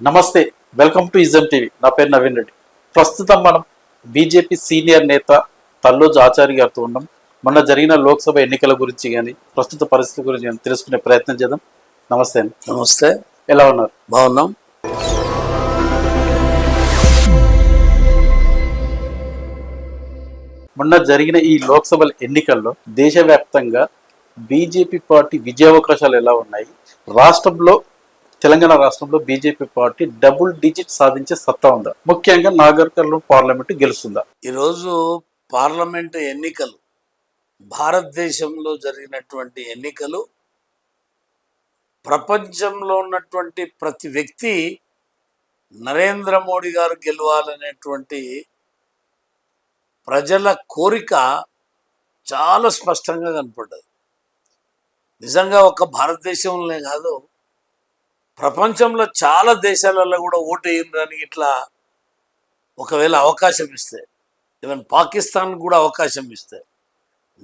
నమస్తే, welcome to ism TV. నా పేరు నవీన్ రెడ్డి. ప్రస్తుతం మనం బీజేపీ సీనియర్ నేత తల్లోజు ఆచార్య గారితో ఉన్నాం. మొన్న జరిగిన లోక్సభ ఎన్నికల గురించి కానీ ప్రస్తుత పరిస్థితి గురించి కానీ తెలుసుకునే ప్రయత్నం చేద్దాం. నమస్తే అండి. నమస్తే. ఎలా ఉన్నారు? బాగున్నాం. మొన్న జరిగిన ఈ లోక్సభ ఎన్నికల్లో దేశవ్యాప్తంగా బీజేపీ పార్టీ విజయావకాశాలు ఎలా ఉన్నాయి? తెలంగాణ రాష్ట్రంలో బీజేపీ పార్టీ డబుల్ డిజిట్ సాధించే సత్తా ఉందా? ముఖ్యంగా నాగర్ కర్నూలు పార్లమెంట్ గెలుస్తుందా? ఈరోజు పార్లమెంటు ఎన్నికలు, భారతదేశంలో జరిగినటువంటి ఎన్నికలు, ప్రపంచంలో ఉన్నటువంటి ప్రతి వ్యక్తి నరేంద్ర మోడీ గారు గెలవాలనేటువంటి ప్రజల కోరిక చాలా స్పష్టంగా కనపడ్డది. నిజంగా ఒక భారతదేశంలోనే కాదు, ప్రపంచంలో చాలా దేశాలలో కూడా ఓటు వేయడానికి ఇట్లా ఒకవేళ అవకాశం ఇస్తే, ఈవెన్ పాకిస్తాన్ కూడా అవకాశం ఇస్తే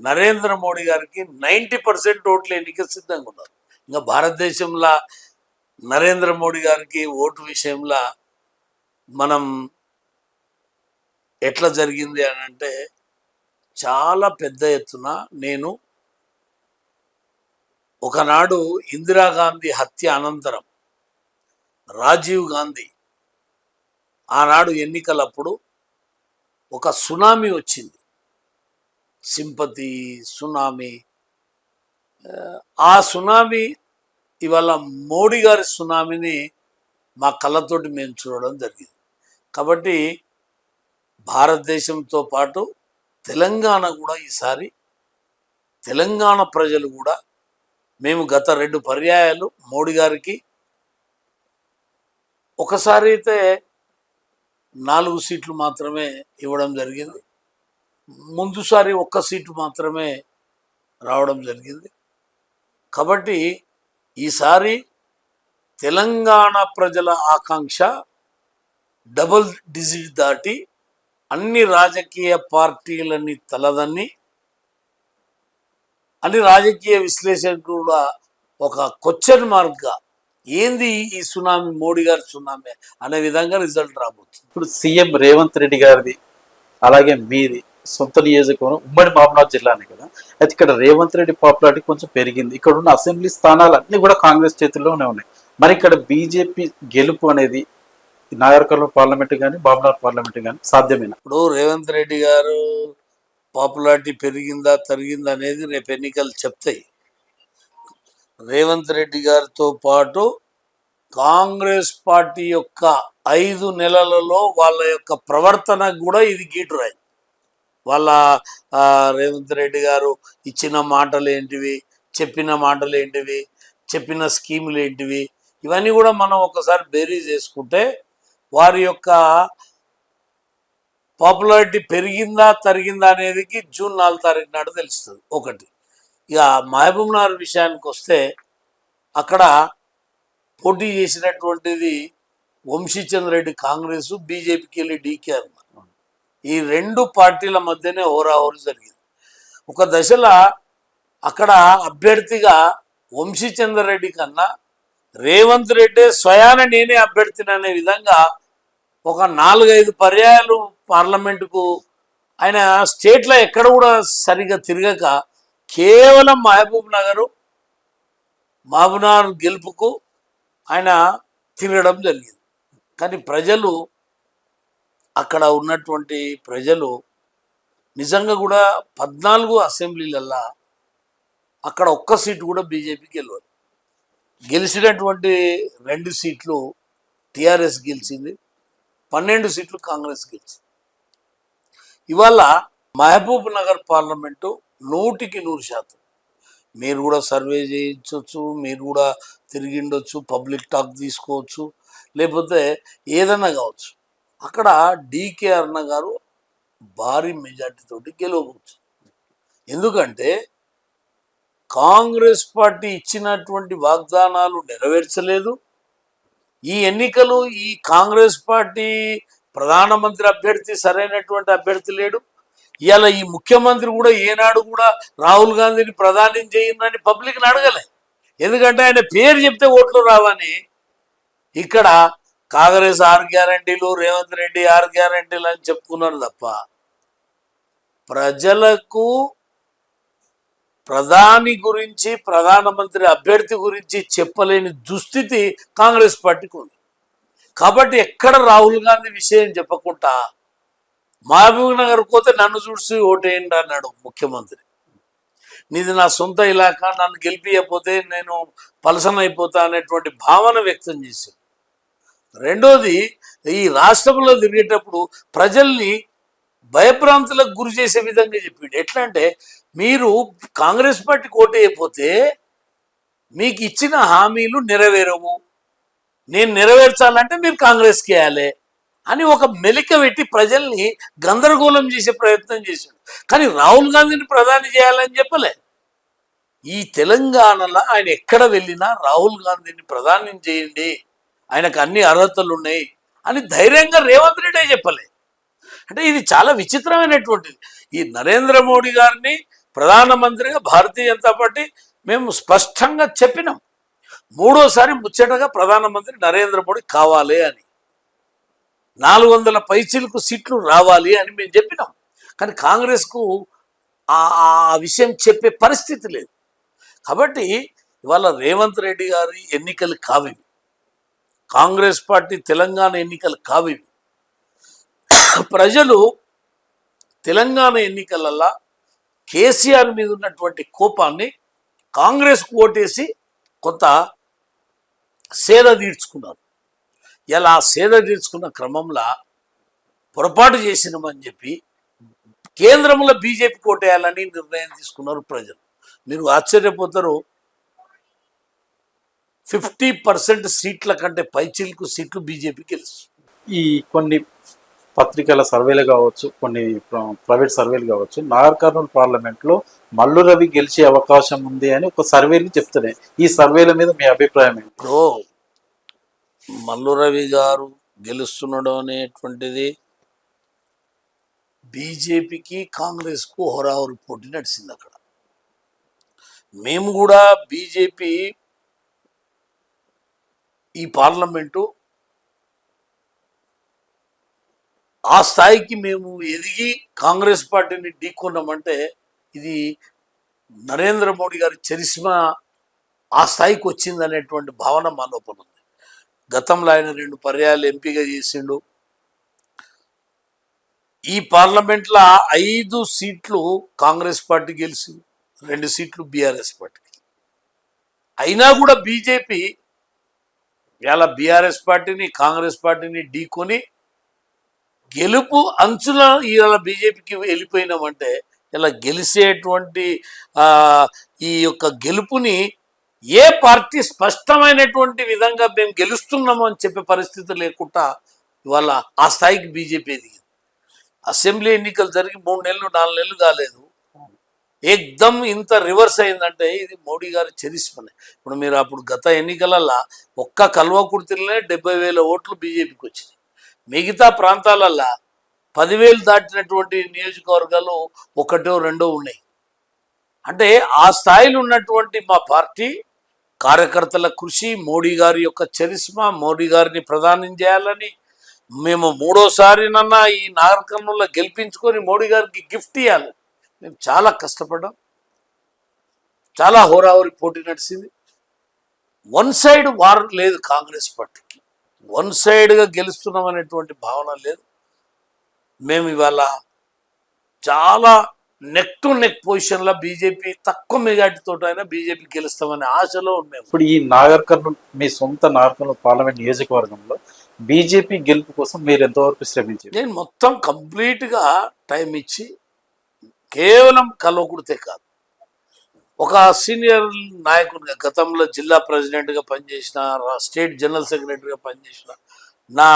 నరేంద్ర మోడీ గారికి 90% ఓట్లు ఎన్నిక సిద్ధంగా ఉన్నారు. ఇంకా భారతదేశంలో నరేంద్ర మోడీ గారికి ఓటు విషయంలో మనం ఎట్లా జరిగింది అని అంటే, చాలా పెద్ద ఎత్తున నేను ఒకనాడు ఇందిరాగాంధీ హత్య అనంతరం రాజీవ్ గాంధీ ఆనాడు ఎన్నికలప్పుడు ఒక సునామీ వచ్చింది, సింపతి సునామీ. ఆ సునామీ ఇవాళ మోడీ గారి సునామీని మా కళ్ళతోటి మేము చూడడం జరిగింది. కాబట్టి భారతదేశంతో పాటు తెలంగాణ కూడా ఈసారి, తెలంగాణ ప్రజలు కూడా, మేము గత 2 పర్యాయాలు మోడీ గారికి ఒకసారి అయితే 4 సీట్లు మాత్రమే ఇవ్వడం జరిగింది, ముందుసారి 1 సీటు మాత్రమే రావడం జరిగింది. కాబట్టి ఈసారి తెలంగాణ ప్రజల ఆకాంక్ష డబుల్ డిజిట్ దాటి అన్ని రాజకీయ పార్టీలని తలదన్ని, అన్ని రాజకీయ విశ్లేషకులు కూడా ఒక క్వశ్చన్ మార్క్గా ఏంది ఈ సునామీ, మోడీ గారి సునామీ అనే విధంగా రిజల్ట్ రాబోతుంది. ఇప్పుడు సీఎం రేవంత్ రెడ్డి గారిది, అలాగే మీది సొంత నియోజకవర్గం ఉమ్మడి మహబూబాబాద్ జిల్లానే కదా. అయితే ఇక్కడ రేవంత్ రెడ్డి పాపులారిటీ కొంచెం పెరిగింది. ఇక్కడ ఉన్న అసెంబ్లీ స్థానాలు అన్నీ కూడా కాంగ్రెస్ చేతుల్లోనే ఉన్నాయి. మరి ఇక్కడ బీజేపీ గెలుపు అనేది నాగర్ కర్నూలు పార్లమెంట్ కానీ మహబూబాబాద్ పార్లమెంట్ కానీ సాధ్యమేనా? ఇప్పుడు రేవంత్ రెడ్డి గారు పాపులారిటీ పెరిగిందా తరిగిందా అనేది రేపు ఎన్నికలు చెప్తాయి. రేవంత్ రెడ్డి గారితో పాటు కాంగ్రెస్ పార్టీ యొక్క 5 నెలలలో వాళ్ళ యొక్క ప్రవర్తన కూడా ఇది గీటురాయి. వాళ్ళ రేవంత్ రెడ్డి గారు ఇచ్చిన మాటలు ఏంటివి, చెప్పిన మాటలు ఏంటివి, చెప్పిన స్కీములు ఏంటివి, ఇవన్నీ కూడా మనం ఒకసారి బేరీజ్ చేసుకుంటే వారి యొక్క పాపులారిటీ పెరిగిందా తరిగిందా అనేది జూన్ 4 తారీఖు నాడు తెలుస్తుంది. ఒకటి. ఇక మహబూబ్ నగర్ విషయానికి వస్తే, అక్కడ పోటీ చేసినటువంటిది వంశీచంద్ర రెడ్డి కాంగ్రెస్, బీజేపీకి వెళ్ళి డీకేఆర్. ఈ 2 పార్టీల మధ్యనే హోరాహోరీ జరిగింది. ఒక దశలో అక్కడ అభ్యర్థిగా వంశీచంద్ర రెడ్డి కన్నా రేవంత్ రెడ్డి స్వయాన నేనే అభ్యర్థిని అనే విధంగా ఒక 4-5 పర్యాయాలు పార్లమెంటుకు ఆయన స్టేట్లో ఎక్కడ కూడా సరిగా తిరగక కేవలం మహబూబ్ నగర్ గెలుపుకు ఆయన తిరగడం జరిగింది. కానీ ప్రజలు, అక్కడ ఉన్నటువంటి ప్రజలు నిజంగా కూడా 14 అసెంబ్లీలల్లా అక్కడ 1 సీటు కూడా బీజేపీకి గెలవదు. గెలిచినటువంటి 2 సీట్లు టీఆర్ఎస్ గెలిచింది, 12 సీట్లు కాంగ్రెస్ గెలిచింది. ఇవాళ మహబూబ్ నగర్ పార్లమెంటు 100% మీరు కూడా సర్వే చేయించవచ్చు, మీరు కూడా తిరిగిండొచ్చు, పబ్లిక్ టాక్ తీసుకోవచ్చు, లేకపోతే ఏదన్నా కావచ్చు. అక్కడ డీకే అరుణ గారు భారీ మెజార్టీతోటి గెలవచ్చు. ఎందుకంటే కాంగ్రెస్ పార్టీ ఇచ్చినటువంటి వాగ్దానాలు నెరవేర్చలేదు. ఈ ఎన్నికలు, ఈ కాంగ్రెస్ పార్టీ ప్రధానమంత్రి అభ్యర్థి సరైనటువంటి అభ్యర్థి లేడు. ఇవాళ ఈ ముఖ్యమంత్రి కూడా ఏనాడు కూడా రాహుల్ గాంధీని ప్రధాని చేయండి పబ్లిక్ని అడగలే. ఎందుకంటే ఆయన పేరు చెప్తే ఓట్లు రావని ఇక్కడ కాంగ్రెస్ 6 గ్యారంటీలు, రేవంత్ రెడ్డి 6 గ్యారంటీలు అని చెప్పుకున్నారు తప్ప ప్రజలకు ప్రధాని గురించి, ప్రధానమంత్రి అభ్యర్థి గురించి చెప్పలేని దుస్థితి కాంగ్రెస్ పార్టీకి ఉంది. కాబట్టి ఎక్కడ రాహుల్ గాంధీ విషయం చెప్పకుండా మహబూబ్ నగర్ పోతే నన్ను చూసి ఓటేయండి అన్నాడు ముఖ్యమంత్రి. నీది నా సొంత ఇలాకా, నన్ను గెలిపియకపోతే నేను పలసన అయిపోతా అనేటువంటి భావన వ్యక్తం చేశాడు. రెండోది, ఈ రాష్ట్రంలో తిరిగేటప్పుడు ప్రజల్ని భయభ్రాంతులకు గురి చేసే విధంగా చెప్పిండు. ఎట్లా అంటే, మీరు కాంగ్రెస్ పార్టీకి ఓటేయకపోతే మీకు ఇచ్చిన హామీలు నెరవేరవు, నేను నెరవేర్చాలంటే మీరు కాంగ్రెస్కి వేయాలి అని ఒక మెలిక పెట్టి ప్రజల్ని గందరగోళం చేసే ప్రయత్నం చేశాడు. కానీ రాహుల్ గాంధీని ప్రధాని చేయాలని చెప్పలే. ఈ తెలంగాణలో ఆయన ఎక్కడ వెళ్ళినా రాహుల్ గాంధీని ప్రధాని చేయండి, ఆయనకు అన్ని అర్హతలు ఉన్నాయి అని ధైర్యంగా రేవంత్ రెడ్డి చెప్పలే. అంటే ఇది చాలా విచిత్రమైనటువంటిది. ఈ నరేంద్ర మోడీ గారిని ప్రధానమంత్రిగా భారతీయ జనతా పార్టీ మేము స్పష్టంగా చెప్పినాం. మూడోసారి ముచ్చటగా ప్రధానమంత్రి నరేంద్ర మోడీ కావాలి అని, 400 పైచిలకు సీట్లు రావాలి అని మేము చెప్పినాం. కానీ కాంగ్రెస్కు ఆ విషయం చెప్పే పరిస్థితి లేదు. కాబట్టి ఇవాళ రేవంత్ రెడ్డి గారి ఎన్నికలు కావివి, కాంగ్రెస్ పార్టీ తెలంగాణ ఎన్నికలు కావివి. ప్రజలు తెలంగాణ ఎన్నికలల్లో కేసీఆర్ మీద ఉన్నటువంటి కోపాన్ని కాంగ్రెస్కు ఓటేసి కొంత సేద తీర్చుకున్నారు. ఇలా సేద తీర్చుకున్న క్రమంలో పొరపాటు చేసినామని చెప్పి కేంద్రంలో బీజేపీ ఓటేయాలని నిర్ణయం తీసుకున్నారు ప్రజలు. మీరు ఆశ్చర్యపోతారు, 50% సీట్ల కంటే పైచిలకు సీట్లు బీజేపీ గెలుస్తుంది. ఈ కొన్ని పత్రికల సర్వేలు కావచ్చు, కొన్ని ప్రైవేట్ సర్వేలు కావచ్చు, నాగర్ కర్నూలు పార్లమెంట్లో మల్లు రవి గెలిచే అవకాశం ఉంది అని ఒక సర్వేలు చెప్తున్నాయి. ఈ సర్వేల మీద మీ అభిప్రాయం ఏంటి? ఇప్పుడు మల్లు రవి గారు గెలుస్తున్నాడు అనేటువంటిది బీజేపీకి కాంగ్రెస్కు హోరాహోరీ పోటీ నడిచింది. అక్కడ మేము కూడా బీజేపీ ఈ పార్లమెంటు ఆ స్థాయికి మేము ఎదిగి కాంగ్రెస్ పార్టీని ఢీకొన్నామంటే ఇది నరేంద్ర మోడీ గారి చరిష్మా ఆ స్థాయికి వచ్చింది అనేటువంటి భావన మా లోపల ఉంది. గతంలో ఆయన 2 పర్యాయాలు ఎంపీగా చేసిండు. ఈ పార్లమెంట్లో 5 సీట్లు కాంగ్రెస్ పార్టీ గెలిచి 2 సీట్లు బీఆర్ఎస్ పార్టీకి. అయినా కూడా బీజేపీ ఇలా బీఆర్ఎస్ పార్టీని, కాంగ్రెస్ పార్టీని ఢీకొని గెలుపు అంచుల ఇవాళ బీజేపీకి వెళ్ళిపోయినామంటే ఇలా గెలిచేటువంటి ఈ యొక్క గెలుపుని ఏ పార్టీ స్పష్టమైనటువంటి విధంగా మేము గెలుస్తున్నాము అని చెప్పే పరిస్థితి లేకుండా ఇవాళ ఆ స్థాయికి బీజేపీ ఎదిగింది. అసెంబ్లీ ఎన్నికలు జరిగి 3 నెలలు 4 నెలలు కాలేదు, ఏకదమ్ ఇంత రివర్స్ అయిందంటే ఇది మోడీ గారి చరిష్మనే. ఇప్పుడు మీరు అప్పుడు గత ఎన్నికలలో ఒక్క కల్వకుర్తిలోనే 70,000 ఓట్లు బీజేపీకి వచ్చినాయి. మిగతా ప్రాంతాలల్లో 10,000 దాటినటువంటి నియోజకవర్గాలు 1, 2 ఉన్నాయి. అంటే ఆ స్థాయిలో ఉన్నటువంటి మా పార్టీ కార్యకర్తల కృషి, మోడీ గారి యొక్క చరిష్మా, మోడీ గారిని ప్రధానం చేయాలని మేము 3వ సారినన్నా ఈ నాగర్ కర్నూలులో గెలిపించుకొని మోడీ గారికి గిఫ్ట్ ఇవ్వాలి. మేము చాలా కష్టపడ్డాం, చాలా హోరాహోరీ పోటీ నడిచింది. వన్ సైడ్ వార్ లేదు కాంగ్రెస్ పార్టీకి, వన్ సైడ్గా గెలుస్తున్నాం అనేటువంటి భావన లేదు. మేము ఇవాళ చాలా నెక్ టు నెక్ పొజిషన్లో బీజేపీ తక్కువ మెజార్టీతో అయినా బీజేపీ గెలుస్తామనే ఆశలో ఉన్నాం. ఇప్పుడు ఈ నాగర్ కర్నూలు, మీ సొంత నాగర్ కర్నూలు పార్లమెంట్ నియోజకవర్గంలో బీజేపీ గెలుపు కోసం మీరు ఎంతవరకు శ్రమించారు? నేను మొత్తం కంప్లీట్గా టైం ఇచ్చి, కేవలం కల్వకుర్తే కాదు, ఒక సీనియర్ నాయకుడిగా గతంలో జిల్లా ప్రెసిడెంట్గా పనిచేసిన, స్టేట్ జనరల్ సెక్రటరీగా పనిచేసిన, నా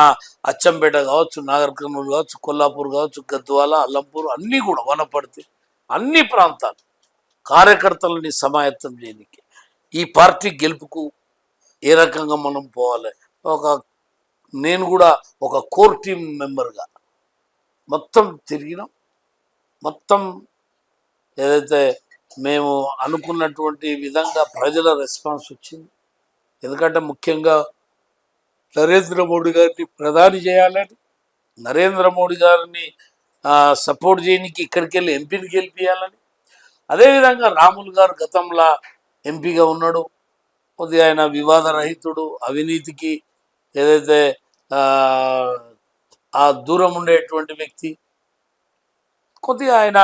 అచ్చంపేట కావచ్చు, నాగర్ కర్నూలు కావచ్చు, కొల్లాపూర్ కావచ్చు, గద్వాల, అల్లంపూర్ అన్నీ కూడా, వనపర్తి, అన్ని ప్రాంతాలు కార్యకర్తలని సమాయత్తం చేయడానికి ఈ పార్టీ గెలుపుకు ఏ రకంగా మనం పోవాలి, నేను కూడా ఒక కోర్ టీం మెంబర్గా మొత్తం తిరిగినాం. మొత్తం ఏదైతే మేము అనుకున్నటువంటి విధంగా ప్రజల రెస్పాన్స్ వచ్చింది. ఎందుకంటే ముఖ్యంగా నరేంద్ర మోడీ గారిని ప్రధాని చేయాలని, నరేంద్ర మోడీ గారిని సపోర్ట్ చేయడానికి ఇక్కడికి వెళ్ళి ఎంపీని గెలిపించాలని. అదేవిధంగా రాములు గారు గతంలో ఎంపీగా ఉన్నాడు, కొద్దిగా ఆయన వివాద రహితుడు, అవినీతికి ఏదైతే ఆ దూరం ఉండేటువంటి వ్యక్తి, కొద్దిగా ఆయన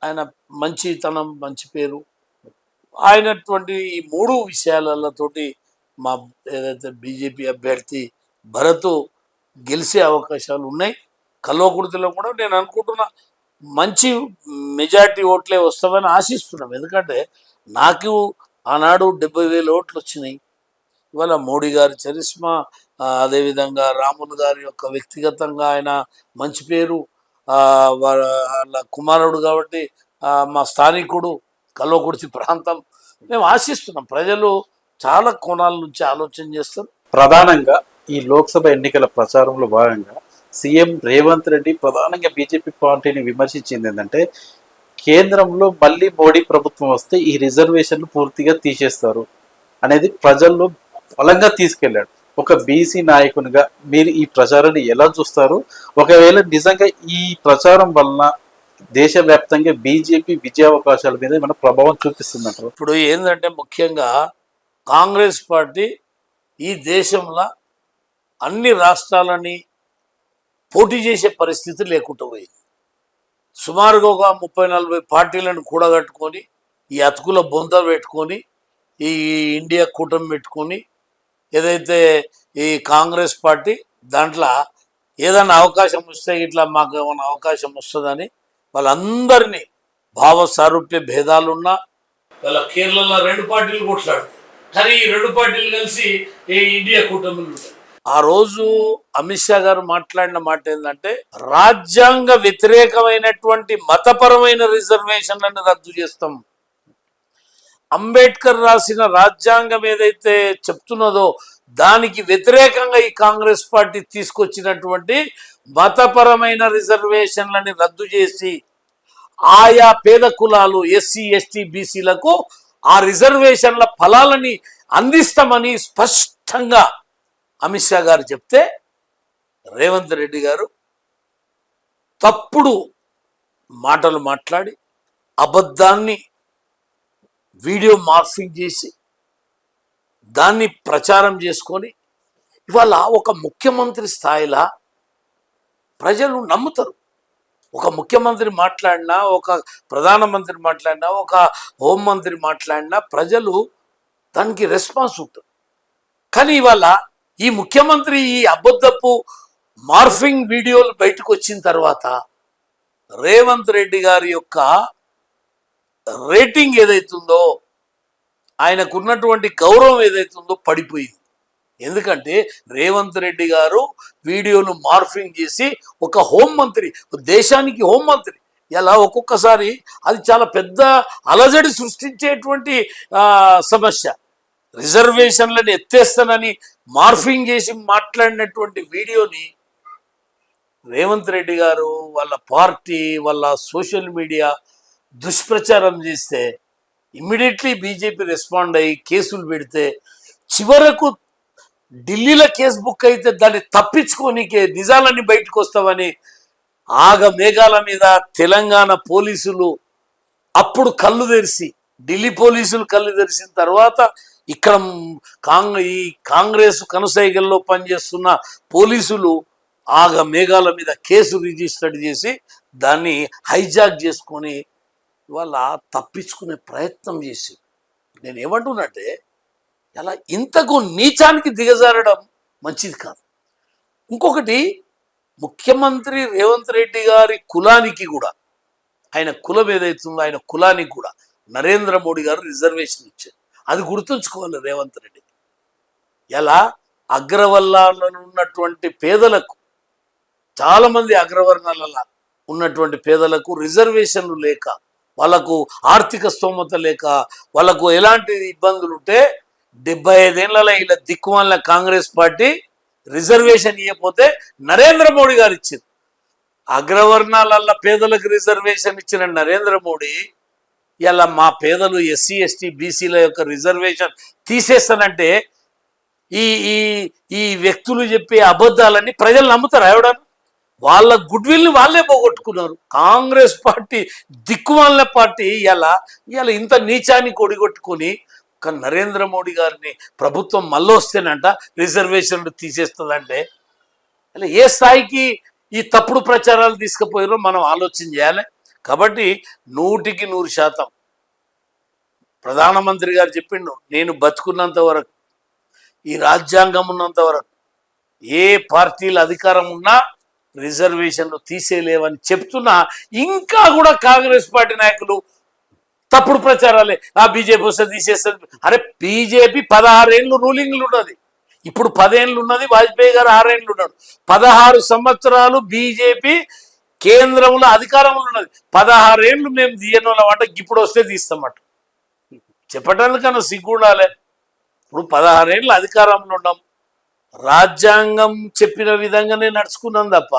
ఆయన మంచితనం, మంచి పేరు ఆయనటువంటి ఈ మూడు విషయాలతోటి మా ఏదైతే బీజేపీ అభ్యర్థి భరత్ గెలిచే అవకాశాలు ఉన్నాయి. కల్వకుర్తిలో కూడా నేను అనుకుంటున్నా మంచి మెజార్టీ ఓట్లే వస్తామని ఆశిస్తున్నాం. ఎందుకంటే నాకు ఆనాడు 70,000 ఓట్లు వచ్చినాయి. ఇవాళ మోడీ గారి చరిస్మా, అదేవిధంగా రాములు గారి యొక్క వ్యక్తిగతంగా ఆయన మంచి పేరు, వాళ్ళ కుమారుడు కాబట్టి మా స్థానికుడు, కల్వకుర్తి ప్రాంతం, మేము ఆశిస్తున్నాం. ప్రజలు చాలా కోణాల నుంచి ఆలోచన చేస్తారు. ప్రధానంగా ఈ లోక్సభ ఎన్నికల ప్రచారంలో భాగంగా సీఎం రేవంత్ రెడ్డి ప్రధానంగా బీజేపీ పార్టీని విమర్శించింది ఏంటంటే, కేంద్రంలో మళ్ళీ మోడీ ప్రభుత్వం వస్తే ఈ రిజర్వేషన్లు పూర్తిగా తీసేస్తారు అనేది ప్రజల్లో బలంగా తీసుకెళ్లాడు. ఒక బీసీ నాయకునిగా మీరు ఈ ప్రచారాన్ని ఎలా చూస్తారు? ఒకవేళ నిజంగా ఈ ప్రచారం వలన దేశవ్యాప్తంగా బీజేపీ విజయావకాశాల మీద ఏమైనా ప్రభావం చూపిస్తుందంటారు? ఇప్పుడు ఏంటంటే ముఖ్యంగా కాంగ్రెస్ పార్టీ ఈ దేశంలో అన్ని రాష్ట్రాలని పోటీ చేసే పరిస్థితి లేకుండా పోయింది. సుమారుగా ఒక 30-40 పార్టీలను కూడగట్టుకొని ఈ అతుకుల బొంత పెట్టుకొని ఈ ఇండియా కూటమి పెట్టుకొని ఏదైతే ఈ కాంగ్రెస్ పార్టీ దాంట్లో ఏదైనా అవకాశం వస్తే ఇట్లా మాకు ఏమైనా అవకాశం వస్తుందని వాళ్ళందరినీ భావ సారూప్య భేదాలున్నా వాళ్ళ కేరళలో 2 పార్టీలు కొట్లాడు, కానీ ఈ 2 పార్టీలు కలిసి ఈ ఇండియా కూటమిలు ఉంటాయి. ఆ రోజు అమిత్ షా గారు మాట్లాడిన మాట ఏంటంటే, రాజ్యాంగ వ్యతిరేకమైనటువంటి మతపరమైన రిజర్వేషన్లను రద్దు చేస్తాం. అంబేద్కర్ రాసిన రాజ్యాంగం ఏదైతే చెప్తున్నదో దానికి వ్యతిరేకంగా ఈ కాంగ్రెస్ పార్టీ తీసుకొచ్చినటువంటి మతపరమైన రిజర్వేషన్లని రద్దు చేసి ఆయా పేద కులాలు ఎస్సీ ఎస్టీ బీసీలకు ఆ రిజర్వేషన్ల ఫలాలని అందిస్తామని స్పష్టంగా అమిత్ షా గారు చెప్తే, రేవంత్ రెడ్డి గారు తప్పుడు మాటలు మాట్లాడి అబద్ధాన్ని వీడియో మార్ఫింగ్ చేసి దాన్ని ప్రచారం చేసుకొని ఇవాళ ఒక ముఖ్యమంత్రి స్థాయిలో ప్రజలు నమ్ముతారు. ఒక ముఖ్యమంత్రి మాట్లాడినా, ఒక ప్రధానమంత్రి మాట్లాడినా, ఒక హోంమంత్రి మాట్లాడినా ప్రజలు దానికి రెస్పాన్స్ ఉంటుంది. కానీ ఇవాళ ఈ ముఖ్యమంత్రి ఈ అబద్ధపు మార్ఫింగ్ వీడియోలు బయటకు వచ్చిన తర్వాత రేవంత్ రెడ్డి గారి యొక్క రేటింగ్ ఏదైతుందో, ఆయనకున్నటువంటి గౌరవం ఏదైతుందో పడిపోయింది. ఎందుకంటే రేవంత్ రెడ్డి గారు వీడియోలు మార్ఫింగ్ చేసి ఒక హోంమంత్రి, దేశానికి హోంమంత్రి, ఇలా ఒక్కొక్కసారి అది చాలా పెద్ద అలజడి సృష్టించేటువంటి సమస్య. రిజర్వేషన్లను ఎత్తేస్తానని మార్ఫింగ్ చేసి మాట్లాడినటువంటి వీడియోని రేవంత్ రెడ్డి గారు వాళ్ళ పార్టీ వాళ్ళ సోషల్ మీడియా దుష్ప్రచారం చేస్తే ఇమ్మీడియట్లీ బీజేపీ రెస్పాండ్ అయ్యి కేసులు పెడితే, చివరకు ఢిల్లీలో కేసు బుక్ అయితే దాన్ని తప్పించుకోనికే నిజాలన్నీ బయటకు వస్తామని ఆగ మేఘాల మీద తెలంగాణ పోలీసులు అప్పుడు కళ్ళు తెరిచి, ఢిల్లీ పోలీసులు కళ్ళు తెరిచిన తర్వాత ఇక్కడ ఈ కాంగ్రెస్ కనుసైగల్లో పనిచేస్తున్న పోలీసులు ఆగ మేఘాల మీద కేసు రిజిస్టర్ చేసి దాన్ని హైజాక్ చేసుకొని వాళ్ళ తప్పించుకునే ప్రయత్నం చేసి, నేను ఏమంటున్నట్టే అలా ఇంతకు నీచానికి దిగజారడం మంచిది కాదు. ఇంకొకటి, ముఖ్యమంత్రి రేవంత్ రెడ్డి గారి కులానికి కూడా, ఆయన కులం ఏదైతుందో ఆయన కులానికి కూడా నరేంద్ర మోడీ గారు రిజర్వేషన్ ఇచ్చారు. అది గుర్తుంచుకోవాలి రేవంత్ రెడ్డి. ఎలా అగ్రవర్ణాలలో ఉన్నటువంటి పేదలకు, చాలామంది అగ్రవర్ణాలలో ఉన్నటువంటి పేదలకు రిజర్వేషన్లు లేక, వాళ్ళకు ఆర్థిక స్తోమత లేక, వాళ్ళకు ఎలాంటి ఇబ్బందులు ఉంటే 75 ఏళ్లలో ఇలా దిక్కుమాలిన కాంగ్రెస్ పార్టీ రిజర్వేషన్ ఇవ్వకపోతే నరేంద్ర మోడీ గారు ఇచ్చారు. అగ్రవర్ణాలల్లో పేదలకు రిజర్వేషన్ ఇచ్చిన నరేంద్ర మోడీ ఇలా మా పేదలు ఎస్సీ ఎస్టీ బీసీల యొక్క రిజర్వేషన్ తీసేస్తానంటే ఈ ఈ ఈ వ్యక్తులు చెప్పే అబద్ధాలన్నీ ప్రజలు నమ్ముతారు ఎవడను. వాళ్ళ గుడ్ విల్ని వాళ్ళే పోగొట్టుకున్నారు. కాంగ్రెస్ పార్టీ దిక్కుమాలిన పార్టీ ఇలా ఇంత నీచాన్ని కొడిగొట్టుకొని ఒక నరేంద్ర మోడీ గారిని ప్రభుత్వం మళ్ళీ వస్తేనంట రిజర్వేషన్లు తీసేస్తుందంటే అలా ఏ స్థాయికి ఈ తప్పుడు ప్రచారాలు తీసుకుపోయారో మనం ఆలోచన చేయాలి. కాబట్టి 100% ప్రధానమంత్రి గారు చెప్పిండు, నేను బతుకున్నంత వరకు, ఈ రాజ్యాంగం ఉన్నంత వరకు ఏ పార్టీల అధికారం ఉన్నా రిజర్వేషన్లు తీసేయలేవని చెప్తున్నా ఇంకా కూడా కాంగ్రెస్ పార్టీ నాయకులు తప్పుడు ప్రచారాలే. బీజేపీ వస్తే తీసేస్తుంది. అరే బీజేపీ 16 ఏళ్ళు రూలింగ్లు ఉన్నది, ఇప్పుడు 10 ఏళ్ళు ఉన్నది. వాజ్పేయి గారు 6 ఏళ్ళు ఉన్నాడు. 16 సంవత్సరాలు బీజేపీ కేంద్రంలో అధికారంలో ఉన్నది. 16 ఏళ్ళు మేము తీయనోళ్ళం అంటే ఇప్పుడు వస్తే తీస్తామట. చెప్పటానికన్నా సిగ్గుండాలే. ఇప్పుడు 16 ఏళ్ళు అధికారంలో ఉన్నాం, రాజ్యాంగం చెప్పిన విధంగానే నడుచుకున్నాం తప్ప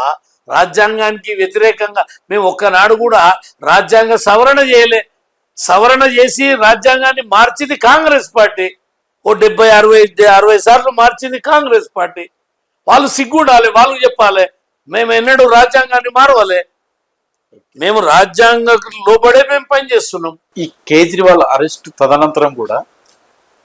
రాజ్యాంగానికి వ్యతిరేకంగా మేము ఒక్కనాడు కూడా రాజ్యాంగ సవరణ చేయలే. సవరణ చేసి రాజ్యాంగాన్ని మార్చింది కాంగ్రెస్ పార్టీ. 70-60 సార్లు మార్చింది కాంగ్రెస్ పార్టీ. వాళ్ళు సిగ్గుండాలి, వాళ్ళు చెప్పాలి మేము ఎన్నడూ రాజ్యాంగాన్ని మారవాలి, మేము రాజ్యాంగం లోబడే మేము పనిచేస్తున్నాం. ఈ కేజ్రీవాల్ అరెస్ట్ తదనంతరం కూడా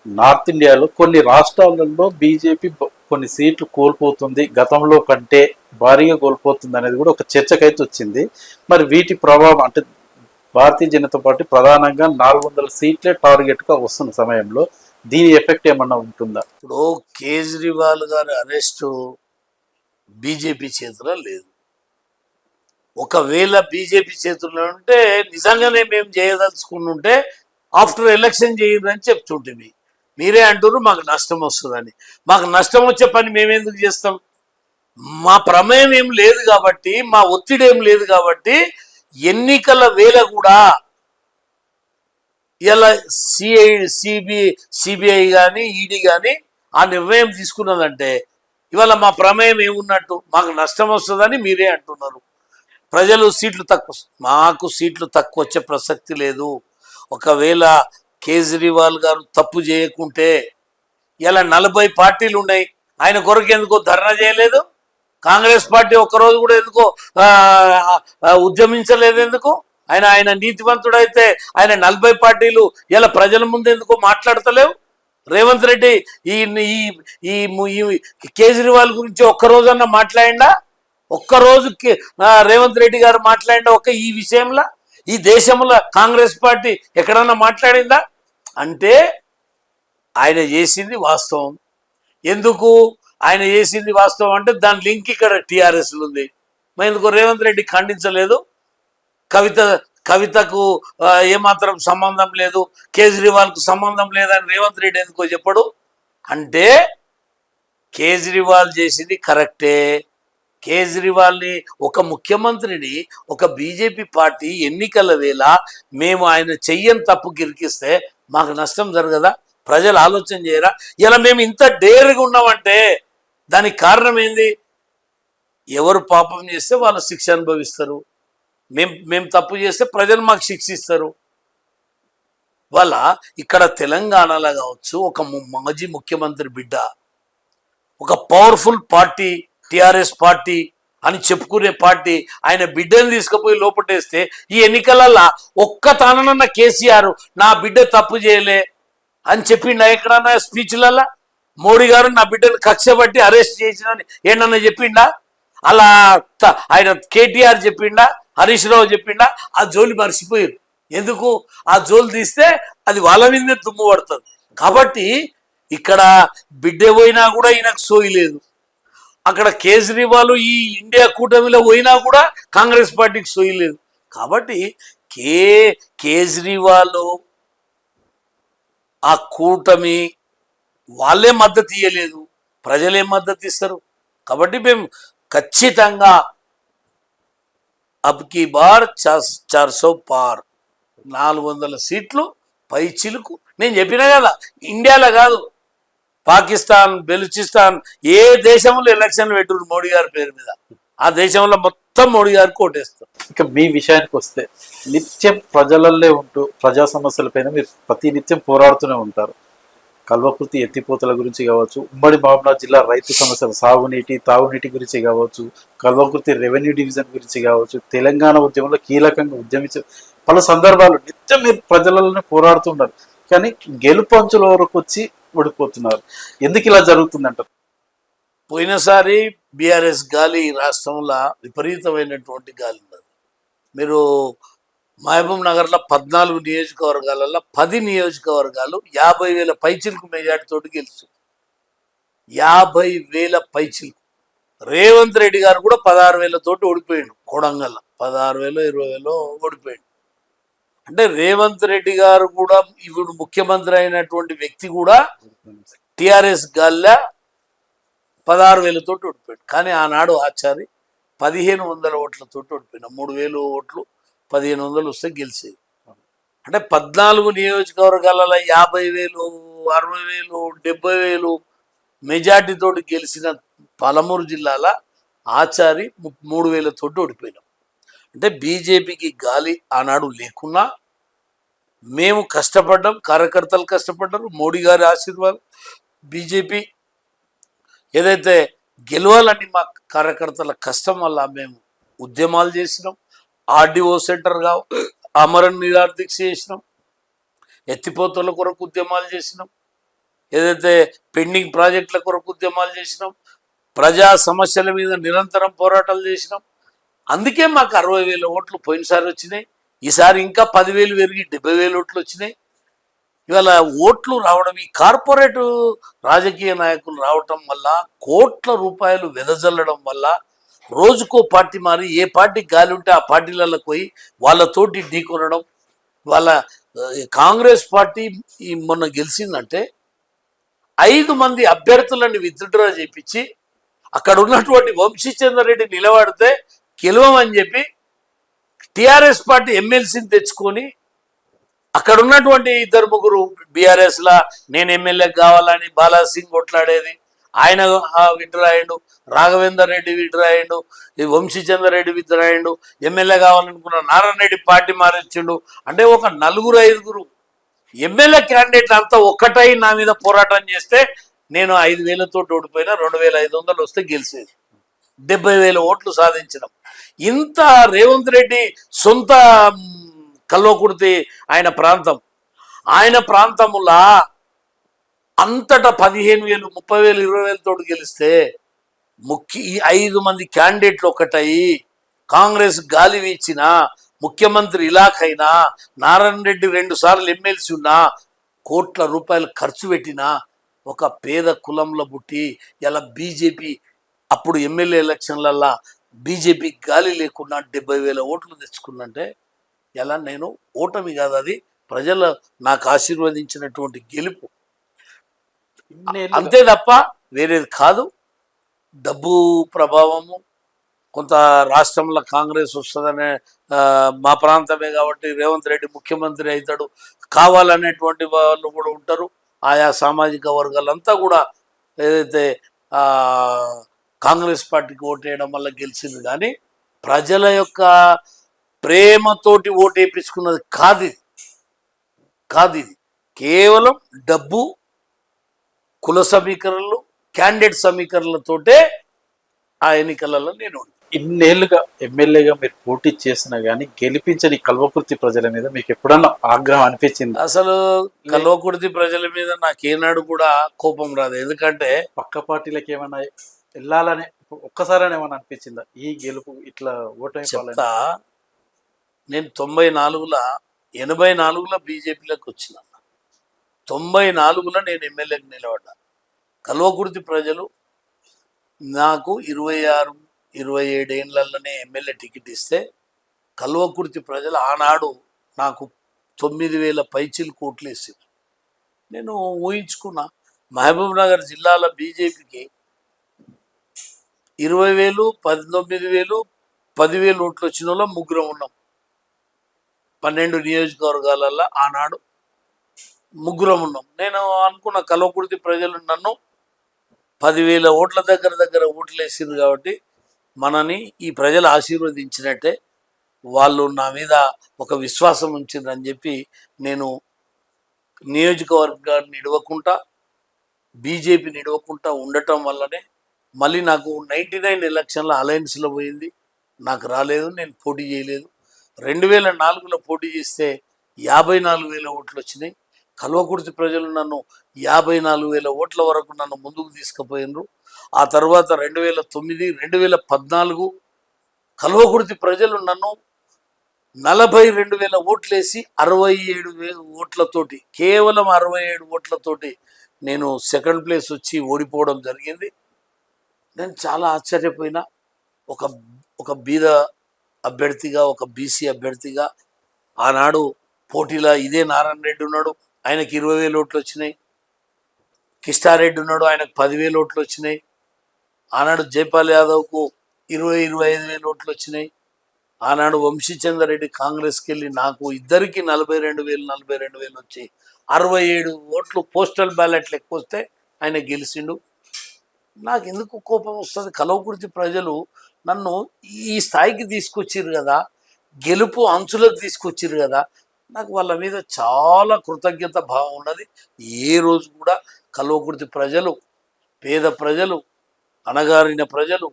నార్త్ ఇండియాలో కొన్ని రాష్ట్రాలలో బీజేపీ కొన్ని సీట్లు కోల్పోతుంది, గతంలో కంటే భారీగా కోల్పోతుంది అనేది కూడా ఒక చర్చకైతే వచ్చింది. మరి వీటి ప్రభావం అంటే భారతీయ జనతా పార్టీ ప్రధానంగా 400 సీట్లే టార్గెట్గా వస్తున్న సమయంలో దీని ఎఫెక్ట్ ఏమన్నా ఉంటుందా? ఇప్పుడు కేజ్రీవాల్ గారి అరెస్టు బీజేపీ చేతిలో లేదు. ఒకవేళ బీజేపీ చేతుల్లో ఉంటే నిజంగానే మేము చేయదలుచుకుంటుంటే ఆఫ్టర్ ఎలక్షన్ చేయదని చెప్తుంటుంది. మీరే అంటారు మాకు నష్టం వస్తుందని. మాకు నష్టం వచ్చే పని మేమెందుకు చేస్తాం? మా ప్రమేయం ఏం లేదు కాబట్టి, మా ఒత్తిడి ఏం లేదు కాబట్టి ఎన్నికల వేళ కూడా ఇలా సిబిఐ కానీ ఈడీ కానీ ఆ నిర్ణయం తీసుకున్నదంటే ఇవాళ మా ప్రమేయం ఏమున్నట్టు? మాకు నష్టం వస్తుందని మీరే అంటున్నారు. ప్రజలు సీట్లు తక్కువ, మాకు సీట్లు తక్కువ వచ్చే ప్రసక్తి లేదు. ఒకవేళ కేజ్రీవాల్ గారు తప్పు చేయకుంటే ఇలా 40 పార్టీలు ఉన్నాయి, ఆయన కొరకు ఎందుకో ధర్నా చేయలేదు? కాంగ్రెస్ పార్టీ ఒక్కరోజు కూడా ఎందుకో ఉద్యమించలేదు? ఎందుకు? ఆయన నీతివంతుడైతే ఆయన 40 పార్టీలు ఇలా ప్రజల ముందు ఎందుకో మాట్లాడతలేవు? రేవంత్ రెడ్డి ఈ కేజ్రీవాల్ గురించి ఒక్కరోజన్నా మాట్లాడిండా? ఒక్కరోజు రేవంత్ రెడ్డి గారు మాట్లాడిండా ఈ విషయంలో? ఈ దేశంలో కాంగ్రెస్ పార్టీ ఎక్కడన్నా మాట్లాడిందా? అంటే ఆయన చేసింది వాస్తవం. ఎందుకు ఆయన చేసింది వాస్తవం అంటే దాని లింక్ ఇక్కడ టీఆర్ఎస్లో ఉంది. మరి ఎందుకు రేవంత్ రెడ్డి ఖండించలేదు? కవితకు ఏమాత్రం సంబంధం లేదు, కేజ్రీవాల్కు సంబంధం లేదని రేవంత్ రెడ్డి ఎందుకో చెప్పడు? అంటే కేజ్రీవాల్ చేసింది కరెక్టే. కేజ్రీవాల్ని ఒక ముఖ్యమంత్రిని ఒక బీజేపీ పార్టీ ఎన్నికల వేళ మేము ఆయన చెయ్యని తప్పు గిరికిస్తే మాకు నష్టం జరగదా? ప్రజలు ఆలోచన చేయరా? ఇలా మేము ఇంత డేర్గా ఉన్నామంటే దానికి కారణం ఏంది? ఎవరు పాపం చేస్తే వాళ్ళు శిక్ష అనుభవిస్తారు, మేము తప్పు చేస్తే ప్రజలు మాకు శిక్షిస్తారు. వాళ్ళ ఇక్కడ తెలంగాణలో కావచ్చు ఒక మాజీ ముఖ్యమంత్రి బిడ్డ, ఒక పవర్ఫుల్ పార్టీ టిఆర్ఎస్ పార్టీ అని చెప్పుకునే పార్టీ ఆయన బిడ్డను తీసుకుపోయి లోపటేస్తే ఈ ఎన్నికలలో ఒక్క తానన్న కేసీఆర్ నా బిడ్డ తప్పు చేయలే అని చెప్పిండా? ఎక్కడన్నా స్పీచ్లలో మోడీ గారు నా బిడ్డను కక్ష పట్టి అరెస్ట్ చేసిన ఏంటన్నా చెప్పిండా? అలా ఆయన కేటీఆర్ చెప్పిండా? హరీష్ రావు చెప్పిండా? ఆ జోలి మర్చిపోయారు. ఎందుకు? ఆ జోలు తీస్తే అది వాళ్ళ మీదే దుమ్ము పడుతుంది. కాబట్టి ఇక్కడ బిడ్డ పోయినా కూడా ఈయనకు సోయి లేదు. అక్కడ కేజ్రీవాల్ ఈ ఇండియా కూటమిలో పోయినా కూడా కాంగ్రెస్ పార్టీకి సోయి లేదు. కాబట్టి కేజ్రీవాల్ ఆ కూటమి వాళ్ళే మద్దతు ఇయ్యలేదు, ప్రజలే మద్దతు ఇస్తారు. కాబట్టి మేము ఖచ్చితంగా అబ్కి బార్ 400 పార్ 400 సీట్లు పై చిలుకు. నేను చెప్పినా కదా, ఇండియాలో కాదు, పాకిస్తాన్, బెలూచిస్తాన్ ఏ దేశంలో ఎలక్షన్లు పెట్టురు మోడీ గారి పేరు మీద, ఆ దేశంలో మొత్తం మోడీ గారికి ఓటేస్తారు. ఇక మీ విషయానికి వస్తే నిత్యం ప్రజలల్లే ఉంటూ ప్రజా సమస్యలపైన మీరు ప్రతి నిత్యం పోరాడుతూనే ఉంటారు. కల్వకుర్తి ఎత్తిపోతల గురించి కావచ్చు, ఉమ్మడి మహబూబ్నగర్ జిల్లా రైతు సమస్యలు సాగునీటి తాగునీటి గురించి కావచ్చు, కల్వకుర్తి రెవెన్యూ డివిజన్ గురించి కావచ్చు, తెలంగాణ ఉద్యమంలో కీలకంగా ఉద్యమించే పలు సందర్భాలు నిత్యం మీరు ప్రజలలోనే పోరాడుతున్నారు. కానీ గెలుపు అంచుల వరకు వచ్చి ఓడిపోతున్నారు. ఎందుకు ఇలా జరుగుతుందంటారు? పోయినసారి బీఆర్ఎస్ గాలి రాష్ట్రంలో విపరీతమైనటువంటి గాలి ఉన్నది. మీరు మహబూబ్ నగర్లో 14 నియోజకవర్గాలలో 10 నియోజకవర్గాలు 50,000 పైచిలకు మెజార్టీతోటి గెలుస్తుంది. 50,000 పైచిలకు. రేవంత్ రెడ్డి గారు కూడా 16,000 తోటి ఓడిపోయాడు. కొడంగల్ 16,000 20,000 ఓడిపోయాడు. అంటే రేవంత్ రెడ్డి గారు కూడా ఇప్పుడు ముఖ్యమంత్రి అయినటువంటి వ్యక్తి కూడా టిఆర్ఎస్ గాల్లో 16,000 తోటి ఓడిపోయాడు. కానీ ఆనాడు ఆచారి 1,500 ఓట్లతోటి ఓడిపోయినా. 3,000 ఓట్లు 1,500 వస్తే గెలిచేది. అంటే 14 నియోజకవర్గాలలో 50,000 60,000 70,000 మెజార్టీతోటి గెలిచిన పాలమూరు జిల్లాల ఆచారి 3,000 తోటి ఓడిపోయినాం. అంటే బీజేపీకి గాలి ఆనాడు లేకున్నా మేము కష్టపడ్డాం, కార్యకర్తలు కష్టపడ్డారు, మోడీ గారి ఆశీర్వాదం, బీజేపీ ఏదైతే గెలవాలని మా కార్యకర్తల కష్టం వల్ల మేము ఉద్యమాలు చేసినాం. ఆర్డీఓ సెంటర్గా అమరణ నిరాదీక్ష చేసినాం, ఎత్తిపోతల కొరకు ఉద్యమాలు చేసినాం, ఏదైతే పెండింగ్ ప్రాజెక్టుల కొరకు ఉద్యమాలు చేసినాం, ప్రజా సమస్యల మీద నిరంతరం పోరాటాలు చేసినాం. అందుకే మాకు 60,000 ఓట్లు పోయినసారి వచ్చినాయి. ఈసారి ఇంకా 10,000 పెరిగి 70,000 ఓట్లు వచ్చినాయి. ఇవాళ ఓట్లు రావడం, ఈ కార్పొరేట్ రాజకీయ నాయకులు రావటం వల్ల, కోట్ల రూపాయలు వెదజల్లడం వల్ల రోజుకో పార్టీ మారి ఏ పార్టీ గాలి ఉంటే ఆ పార్టీలకు పోయి వాళ్ళతోటి ఢీకొనడం. వాళ్ళ కాంగ్రెస్ పార్టీ మొన్న గెలిచిందంటే 5 మంది అభ్యర్థులని విత్డ్రా చేపించి అక్కడ ఉన్నటువంటి వంశీచందర్ రెడ్డి నిలబడితే గెలవమని చెప్పి టిఆర్ఎస్ పార్టీ ఎమ్మెల్సీని తెచ్చుకొని అక్కడ ఉన్నటువంటి 2-3 బీఆర్ఎస్లా నేను ఎమ్మెల్యే కావాలని బాలాసింగ్ కొట్లాడేది, ఆయన విత్డ్రా అయ్యిండు, రాఘవేందర్ రెడ్డి విత్డ్రా అయ్యిండు, ఈ వంశీచందర్ రెడ్డి విత్డ్రా అయ్యిండు, ఎమ్మెల్యే కావాలనుకున్న నారాయణ రెడ్డి పార్టీ మారించిండు. అంటే ఒక 4-5 ఎమ్మెల్యే క్యాండిడేట్లు అంతా ఒక్కటై నా మీద పోరాటం చేస్తే నేను 5,000 తోటి ఓడిపోయినా 2,500 వస్తే గెలిచేది. 70,000 ఓట్లు సాధించడం. ఇంత రేవంత్ రెడ్డి సొంత కల్వకుర్తి ఆయన ప్రాంతములా అంతటా 15,000 30,000 20,000 తోటి గెలిస్తే ఈ 5 మంది క్యాండిడేట్లు ఒకటయి కాంగ్రెస్ గాలి వీచిన, ముఖ్యమంత్రి ఇలాఖైనా, నారాయణ రెడ్డి 2 సార్లు ఎమ్మెల్సీ ఉన్నా, కోట్ల రూపాయలు ఖర్చు పెట్టిన ఒక పేద కులంలో పుట్టి ఇలా బీజేపీ అప్పుడు ఎమ్మెల్యే ఎలక్షన్లల్లో బీజేపీ గాలి లేకుండా 70,000 ఓట్లు తెచ్చుకున్నంటే ఎలా నేను ఓటమి కాదు, అది ప్రజలు నాకు ఆశీర్వదించినటువంటి గెలుపు అంతే తప్ప వేరేది కాదు. డబ్బు ప్రభావము, కొంత రాష్ట్రంలో కాంగ్రెస్ వస్తుందనే మా ప్రాంతమే కాబట్టి రేవంత్ రెడ్డి ముఖ్యమంత్రి అవుతాడు కావాలనేటువంటి వాళ్ళు కూడా ఉంటారు. ఆయా సామాజిక వర్గాలంతా కూడా ఏదైతే కాంగ్రెస్ పార్టీకి ఓటేయడం వల్ల గెలిచింది. కానీ ప్రజల యొక్క ప్రేమతోటి ఓటేపించుకున్నది కాదు ఇది. కేవలం డబ్బు, కుల సమీకరణలు, క్యాండిడేట్ సమీకరణలతోటే ఆ ఎన్నికలలో నేను ఇన్నేళ్లుగా ఎమ్మెల్యేగా మీరు పోటీ చేసినా గానీ గెలిపించని కల్వకుర్తి ప్రజల మీద మీకు ఎప్పుడన్నా ఆగ్రహం అనిపించింది? అసలు కల్వకుర్తి ప్రజల మీద నాకేనాడు కూడా కోపం రాదు. ఎందుకంటే పక్క పార్టీలకు ఏమన్నా వెళ్ళాలని ఒక్కసారి ఏమన్నా అనిపించిందా ఈ గెలుపు ఇట్లా ఓటమి? చెప్తా, నేను 84లో బీజేపీలోకి వచ్చిన, 94లో నేను ఎమ్మెల్యేకి నిలబడ్డా. కల్వకుర్తి ప్రజలు నాకు 26-27 ఏళ్ళలోనే ఎమ్మెల్యే టికెట్ ఇస్తే కల్వకుర్తి ప్రజలు ఆనాడు నాకు 9,000 పైచీలు కోట్లు వేసారు. నేను ఊహించుకున్నా మహబూబ్ నగర్ జిల్లాలో బీజేపీకి 20,000 19,000 10,000 ఓట్లు వచ్చిన వాళ్ళ ముగ్గురం ఉన్నాం. 12 నియోజకవర్గాలలో ఆనాడు ముగ్గురం ఉన్నాం. నేను అనుకున్న కల్వకుర్తి ప్రజలు నన్ను 10,000 ఓట్ల దగ్గర ఓట్లు వేసింది కాబట్టి మనని ఈ ప్రజలు ఆశీర్వదించినట్టే, వాళ్ళు నా మీద ఒక విశ్వాసం ఉంచిండ్రని చెప్పి నేను నియోజకవర్గాన్ని ఇడవకుండా బీజేపీ నిడవకుండా ఉండటం వల్లనే మళ్ళీ నాకు 99 ఎలక్షన్ల అలయన్స్లో పోయింది, నాకు రాలేదు, నేను పోటీ చేయలేదు. 2004లో పోటీ చేస్తే 54,000 ఓట్లు వచ్చినాయి. కల్వకుర్తి ప్రజలు నన్ను 54,000 ఓట్ల వరకు నన్ను ముందుకు తీసుకుపోయినరు. ఆ తర్వాత 2009, 2014 కల్వకుర్తి ప్రజలు నన్ను 42,000 ఓట్లేసి 67,000 ఓట్లతోటి, కేవలం 67 ఓట్లతోటి నేను సెకండ్ ప్లేస్ వచ్చి ఓడిపోవడం జరిగింది. నేను చాలా ఆశ్చర్యపోయినా. ఒక ఒక బీద అభ్యర్థిగా, ఒక బీసీ అభ్యర్థిగా ఆనాడు పోటీలో ఇదే నారాయణ రెడ్డి ఉన్నాడు, ఆయనకి 20,000 ఓట్లు వచ్చినాయి. కిష్టారెడ్డి ఉన్నాడు, ఆయనకు 10,000 ఓట్లు వచ్చినాయి. ఆనాడు జైపాల్ యాదవ్కు 20-25,000 ఓట్లు వచ్చినాయి. ఆనాడు వంశీచంద్రరెడ్డి కాంగ్రెస్కి వెళ్ళి నాకు ఇద్దరికి 42,000 వచ్చి 67 ఓట్లు పోస్టల్ బ్యాలెట్లు ఎక్కువ వస్తే ఆయన గెలిచిండు. నాకు ఎందుకు కోపం వస్తుంది? కల్వకుర్తి ప్రజలు నన్ను ఈ స్థాయికి తీసుకొచ్చిర్రు కదా, గెలుపు అంచులకు తీసుకొచ్చిర్రు కదా, నాకు వాళ్ళ మీద చాలా కృతజ్ఞత భావం ఉన్నది. ఏ రోజు కూడా కల్వకుర్తి ప్రజలు, పేద ప్రజలు, అణగారిన ప్రజలు,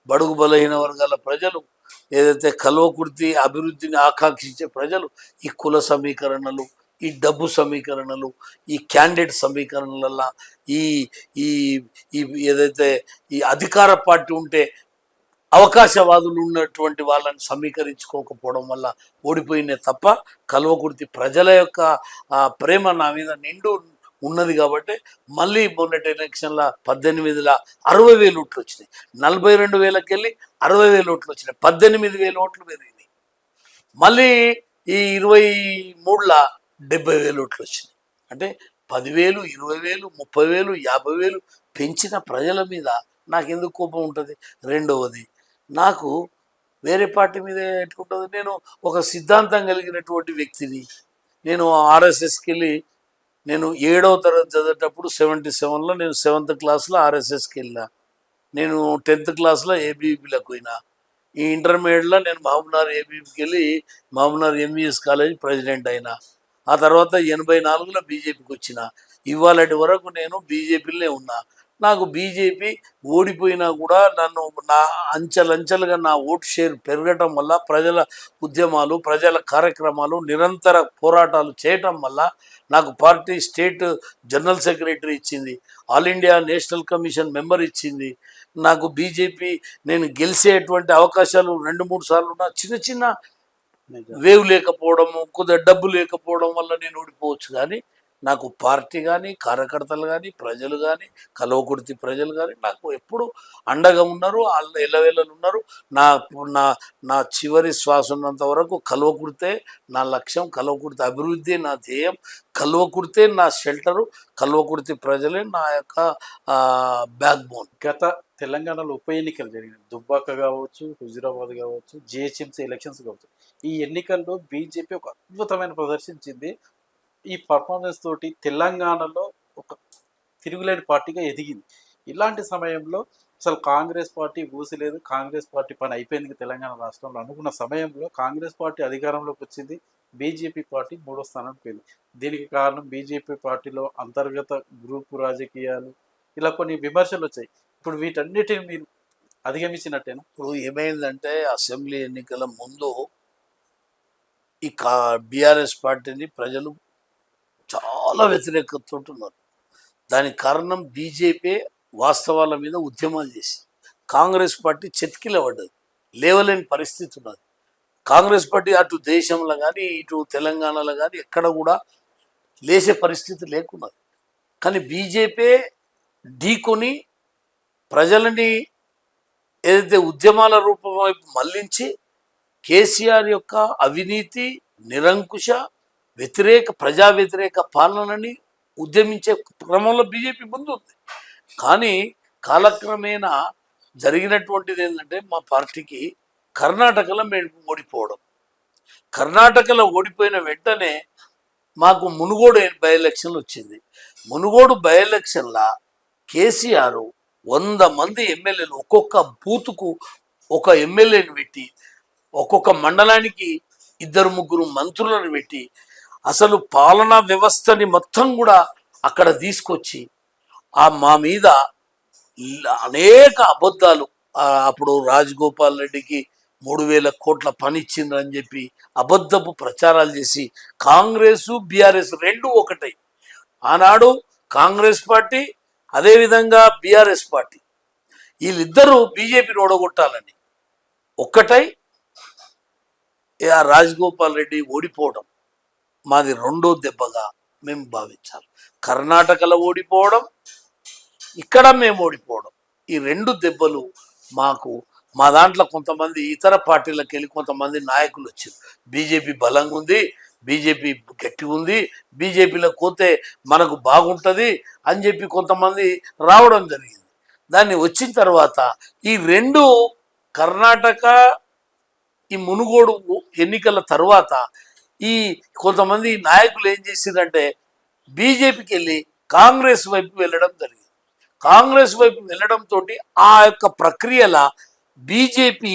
బడుగు బలహీన వర్గాల ప్రజలు, ఏదైతే కల్వకుర్తి అభివృద్ధిని ఆకాంక్షించే ప్రజలు, ఈ కుల సమీకరణలు, ఈ డబ్బు సమీకరణలు, ఈ క్యాండిడేట్ సమీకరణల, ఈ ఈ ఈ ఏదైతే ఈ అధికార పార్టీ ఉంటే అవకాశవాదులు ఉన్నటువంటి వాళ్ళని సమీకరించుకోకపోవడం వల్ల ఓడిపోయినే తప్ప కల్వకుర్తి ప్రజల యొక్క ప్రేమ నా మీద నిండు ఉన్నది. కాబట్టి మళ్ళీ మొన్నటి ఎలక్షన్ల 18లో 60,000 ఓట్లు వచ్చినాయి. 42,000కి వెళ్ళి 60,000 ఓట్లు వచ్చినాయి. 18,000 ఓట్లు పెరిగినాయి. మళ్ళీ ఈ 23లో 70,000 ఓట్లు వచ్చినాయి. అంటే 10,000, 20,000, 30,000, 50,000 పెంచిన ప్రజల మీద నాకు ఎందుకు కోపం ఉంటుంది? రెండవది, నాకు వేరే పార్టీ మీద ఎట్లుంటుంది? నేను ఒక సిద్ధాంతం కలిగినటువంటి వ్యక్తిని. నేను ఆర్ఎస్ఎస్కి వెళ్ళి నేను 7వ తరగతి చదివేటప్పుడు 77లో నేను 7th క్లాస్లో ఆర్ఎస్ఎస్కి వెళ్ళినా. నేను 10th క్లాస్లో ఏబీవీపీలకు పోయినా. ఈ ఇంటర్మీడియట్లో నేను మహబూబ్నగర్ ఏబీవీపీకి వెళ్ళి మహబూబ్నగర్ ఎంఈఎస్ కాలేజ్ ప్రెసిడెంట్ అయినా. ఆ తర్వాత 84లో బీజేపీకి వచ్చిన. ఇవాళటి వరకు నేను బీజేపీలోనే ఉన్నా. నాకు బీజేపీ ఓడిపోయినా కూడా నన్ను నా అంచెలంచెలుగా నా ఓటు షేర్ పెరగటం వల్ల, ప్రజల ఉద్యమాలు, ప్రజల కార్యక్రమాలు, నిరంతర పోరాటాలు చేయటం వల్ల నాకు పార్టీ స్టేట్ జనరల్ సెక్రటరీ ఇచ్చింది, all India national commission member ఇచ్చింది. నాకు బీజేపీ నేను గెలిచేటువంటి అవకాశాలు 2-3 సార్లు ఉన్న చిన్న చిన్న వేవ్ లేకపోవడము, కొద్దిగా డబ్బు లేకపోవడం వల్ల నేను ఓడిపోవచ్చు. కానీ నాకు పార్టీ కానీ, కార్యకర్తలు కానీ, ప్రజలు కానీ, కల్వకుర్తి ప్రజలు కానీ నాకు ఎప్పుడు అండగా ఉన్నారు, వాళ్ళు ఎల్లవేళలు ఉన్నారు. నా నా నా చివరి శ్వాస ఉన్నంత వరకు కల్వకుర్తే నా లక్ష్యం, కల్వకుర్తి అభివృద్ధి నా ధ్యేయం, కల్వకుర్తే నా షెల్టరు, కల్వకుర్తి ప్రజలే నా యొక్క బ్యాక్ బోన్. గత తెలంగాణలో ఉప ఎన్నికలు జరిగినాయి. దుబ్బాక కావచ్చు, హుజురాబాద్ కావచ్చు, జిహెచ్ఎంసీ ఎలక్షన్స్ కావచ్చు. ఈ ఎన్నికల్లో బీజేపీ ఒక అద్భుతమైన ప్రదర్శించింది. ఈ పర్ఫార్మెన్స్ తోటి తెలంగాణలో ఒక తిరుగులేని పార్టీగా ఎదిగింది. ఇలాంటి సమయంలో అసలు కాంగ్రెస్ పార్టీ ఊసిలేదు, కాంగ్రెస్ పార్టీ పని అయిపోయింది తెలంగాణ రాష్ట్రంలో అనుకున్న సమయంలో కాంగ్రెస్ పార్టీ అధికారంలోకి వచ్చింది, బీజేపీ పార్టీ 3వ స్థానానికి పోయింది. దీనికి కారణం బీజేపీ పార్టీలో అంతర్గత గ్రూపు రాజకీయాలు, ఇలా కొన్ని విమర్శలు వచ్చాయి. ఇప్పుడు వీటన్నిటిని మీరు అధిగమించినట్టేనా? ఇప్పుడు ఏమైందంటే అసెంబ్లీ ఎన్నికల ముందు ఈ బీఆర్ఎస్ పార్టీని ప్రజలు చాలా వ్యతిరేకతతో ఉన్నారు. దానికి కారణం బీజేపీ వాస్తవాల మీద ఉద్యమాలు చేసి కాంగ్రెస్ పార్టీ చెతికిలబడ్డది, లేవలేని పరిస్థితి ఉన్నది. కాంగ్రెస్ పార్టీ అటు దేశంలో కానీ, ఇటు తెలంగాణలో కానీ ఎక్కడ కూడా లేచే పరిస్థితి లేకున్నది. కానీ బీజేపీ ఢీకొని ప్రజలని ఏదైతే ఉద్యమాల రూపం వైపు మళ్లించి కేసీఆర్ యొక్క అవినీతి, నిరంకుశ, ప్రజా వ్యతిరేక పాలనని ఉద్యమించే క్రమంలో బీజేపీ ముందు ఉంది. కానీ కాలక్రమేణా జరిగినటువంటిది ఏంటంటే మా పార్టీకి కర్ణాటకలో మేము ఓడిపోవడం. కర్ణాటకలో ఓడిపోయిన వెంటనే మాకు మునుగోడు బై ఎలక్షన్లు వచ్చింది. మునుగోడు బై ఎలక్షన్లా కేసీఆర్ 100 మంది ఎమ్మెల్యేలు, ఒక్కొక్క బూతుకు ఒక ఎమ్మెల్యేని పెట్టి, ఒక్కొక్క మండలానికి 2-3 మంత్రులను పెట్టి అసలు పాలనా వ్యవస్థని మొత్తం కూడా అక్కడ తీసుకొచ్చి మా మీద అనేక అబద్ధాలు, అప్పుడు రాజగోపాల్ రెడ్డికి 3,000 కోట్ల పని ఇచ్చిండ్రని చెప్పి అబద్ధపు ప్రచారాలు చేసి కాంగ్రెస్ బీఆర్ఎస్ రెండు ఒకటై ఆనాడు కాంగ్రెస్ పార్టీ అదేవిధంగా బీఆర్ఎస్ పార్టీ వీళ్ళిద్దరూ బీజేపీని ఓడగొట్టాలని ఒక్కటై రాజగోపాల్ రెడ్డి ఓడిపోవడం మాది రెండో దెబ్బగా మేము భావించాలి. కర్ణాటకలో ఓడిపోవడం, ఇక్కడ మేము ఓడిపోవడం, ఈ రెండు దెబ్బలు మాకు. మా దాంట్లో కొంతమంది ఇతర పార్టీలకు వెళ్ళి కొంతమంది నాయకులు వచ్చారు, బీజేపీ బలంగా ఉంది, బీజేపీ గట్టిగా ఉంది, బీజేపీలో పోతే మనకు బాగుంటుంది అని చెప్పి కొంతమంది రావడం జరిగింది. దాన్ని వచ్చిన తర్వాత ఈ రెండు కర్ణాటక ఈ మునుగోడు ఎన్నికల తర్వాత ఈ కొంతమంది నాయకులు ఏం చేసిందంటే బీజేపీకి వెళ్ళి కాంగ్రెస్ వైపు వెళ్ళడం జరిగింది. కాంగ్రెస్ వైపు వెళ్ళడంతో ఆ యొక్క ప్రక్రియల బీజేపీ